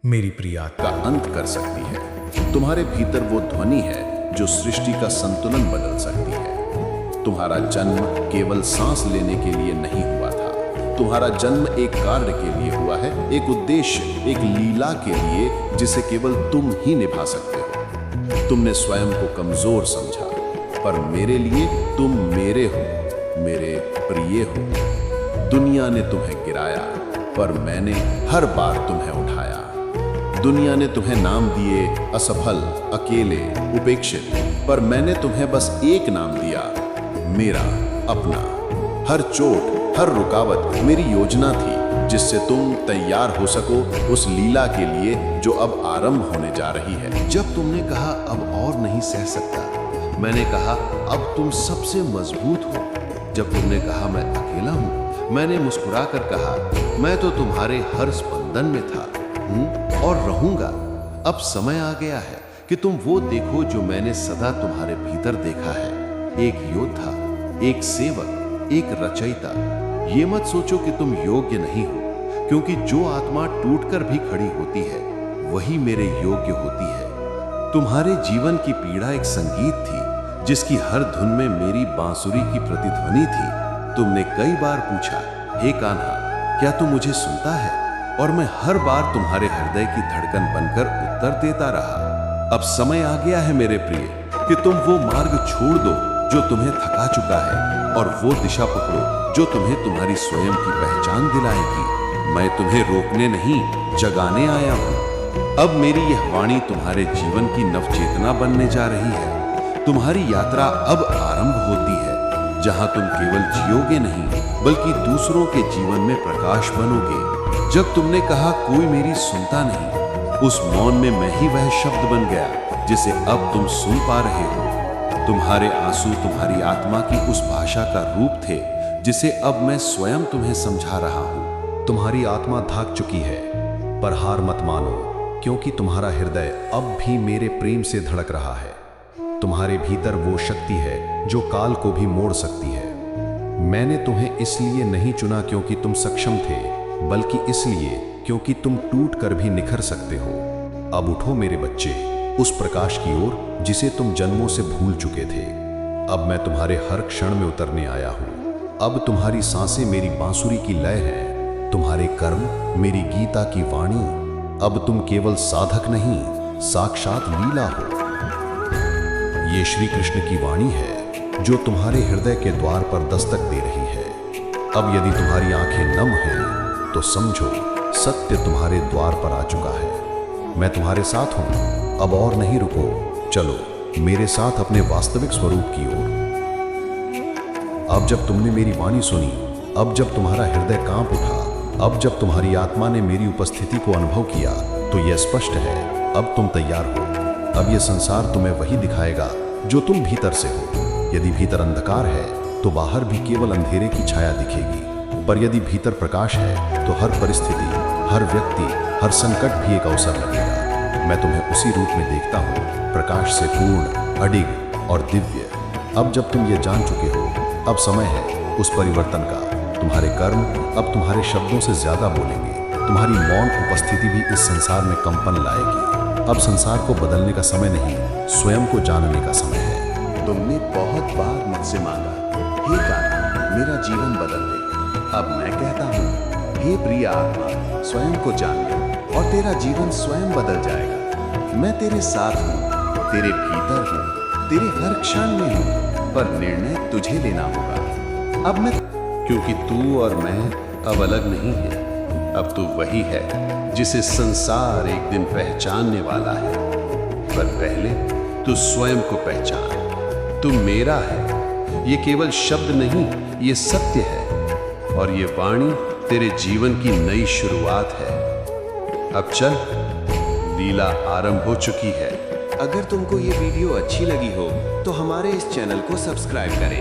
मेरी प्रिय का अंत कर सकती है। तुम्हारे भीतर वो ध्वनि है जो सृष्टि का संतुलन बदल सकती है। तुम्हारा जन्म केवल सांस लेने के लिए नहीं हुआ था। तुम्हारा जन्म एक कार्य के लिए हुआ है, एक उद्देश्य, एक लीला के लिए जिसे केवल तुम ही निभा सकते हो। तुमने स्वयं को कमजोर समझा, पर मेरे लिए तुम मेरे हो, मेरे प्रिय हो। दुनिया ने तुम्हें गिराया, पर मैंने हर बार तुम्हें उठाया। दुनिया ने तुम्हें नाम दिए असफल, अकेले, उपेक्षित, पर मैंने तुम्हें बस एक नाम दिया, मेरा अपना। हर चोट, हर रुकावट मेरी योजना थी, जिससे तुम तैयार हो सको उस लीला के लिए जो अब आरंभ होने जा रही है। जब तुमने कहा अब और नहीं सह सकता, मैंने कहा अब तुम सबसे मजबूत हो। जब तुमने कहा मैं अकेला हूं, मैंने मुस्कुराकर कहा मैं तो तुम्हारे हर स्पंदन में था, हूं और रहूंगा। अब समय आ गया है कि तुम वो देखो जो मैंने सदा तुम्हारे भीतर देखा है, एक योद्धा, एक सेवक, एक रचयिता। ये मत सोचो कि तुम योग्य नहीं हो, क्योंकि जो आत्मा टूटकर भी खड़ी होती है वही मेरे योग्य होती है। तुम्हारे जीवन की पीड़ा एक संगीत थी, जिसकी हर धुन में मेरी बांसुरी की प्रतिध्वनि थी। तुमने कई बार पूछा, हे कान्हा, क्या तू मुझे सुनता है? और मैं हर बार तुम्हारे हृदय की धड़कन बनकर उत्तर देता रहा। अब समय आ गया है मेरे प्रिय कि तुम वो मार्ग छोड़ दो जो तुम्हें थका चुका है, और वो दिशा पकड़ो जो तुम्हें तुम्हारी स्वयं की पहचान दिलाएगी। मैं तुम्हें रोकने नहीं, जगाने आया हूं। अब मेरी यह वाणी तुम्हारे जीवन की नवचेतना बनने जा रही है। तुम्हारी यात्रा अब आरंभ होती है, जहां तुम केवल जियोगे नहीं, बल्कि दूसरों के जीवन में प्रकाश बनोगे। जब तुमने कहा कोई मेरी सुनता नहीं, उस मौन में मैं ही वह शब्द बन गया जिसे अब तुम सुन पा रहे हो। तुम्हारे आंसू तुम्हारी आत्मा की उस भाषा का रूप थे जिसे अब मैं स्वयं तुम्हें समझा रहा हूं। तुम्हारी आत्मा थक चुकी है, पर हार मत मानो, क्योंकि तुम्हारा हृदय अब भी मेरे प्रेम से धड़क रहा है। तुम्हारे भीतर वो शक्ति है जो काल को भी मोड़ सकती है। मैंने तुम्हें इसलिए नहीं चुना क्योंकि तुम सक्षम थे, बल्कि इसलिए क्योंकि तुम टूट कर भी निखर सकते हो। अब उठो मेरे बच्चे, उस प्रकाश की ओर जिसे तुम जन्मों से भूल चुके थे। अब मैं तुम्हारे हर क्षण में उतरने आया हूं। अब तुम्हारी सांसें मेरी बांसुरी की लय है, तुम्हारे कर्म मेरी गीता की वाणी। अब तुम केवल साधक नहीं, साक्षात लीला हो। ये श्री कृष्ण की वाणी है जो तुम्हारे हृदय के द्वार पर दस्तक दे रही है। अब यदि तुम्हारी आंखें नम हैं, तो समझो सत्य तुम्हारे द्वार पर आ चुका है। मैं तुम्हारे साथ हूं, अब और नहीं रुको। चलो मेरे साथ अपने वास्तविक स्वरूप की ओर। अब जब तुमने मेरी वाणी सुनी, अब जब तुम्हारा हृदय कांप उठा, अब जब तुम्हारी आत्मा ने मेरी उपस्थिति को अनुभव किया, तो यह स्पष्ट है, अब तुम तैयार हो। अब यह संसार तुम्हें वही दिखाएगा जो तुम भीतर से हो। यदि भीतर अंधकार है, तो बाहर भी केवल अंधेरे की छाया दिखेगी, पर यदि भीतर प्रकाश है, तो हर परिस्थिति, हर व्यक्ति, हर संकट भी एक अवसर लगेगा। मैं तुम्हें उसी रूप में देखता हूँ, प्रकाश से पूर्ण, अडिग और दिव्य। अब जब तुम ये जान चुके हो, अब समय है उस परिवर्तन का। तुम्हारे कर्म अब तुम्हारे शब्दों से ज्यादा बोलेंगे। तुम्हारी मौन उपस्थिति भी इस संसार में कंपन लाएगी। अब संसार को बदलने का समय नहीं, स्वयं को जानने का समय है। तुमने बहुत बार मुझसे मांगा, हे कान्हा, मेरा जीवन बदल दे। अब मैं कहता हूं, हे प्रिय आत्मा, स्वयं को जान ले और तेरा जीवन स्वयं बदल जाएगा। मैं तेरे साथ हूं, तेरे भीतर हूं, तेरे हर क्षण में हूं, पर निर्णय तुझे लेना होगा। अब मैं, क्योंकि तू और मैं अब अलग नहीं है। अब तू वही है जिसे संसार एक दिन पहचानने वाला है, पर पहले तू स्वयं को पहचान। तू मेरा है, ये केवल शब्द नहीं, ये सत्य है, और ये वाणी तेरे जीवन की नई शुरुआत है। अब चल, लीला आरंभ हो चुकी है। अगर तुमको ये वीडियो अच्छी लगी हो, तो हमारे इस चैनल को सब्सक्राइब करें।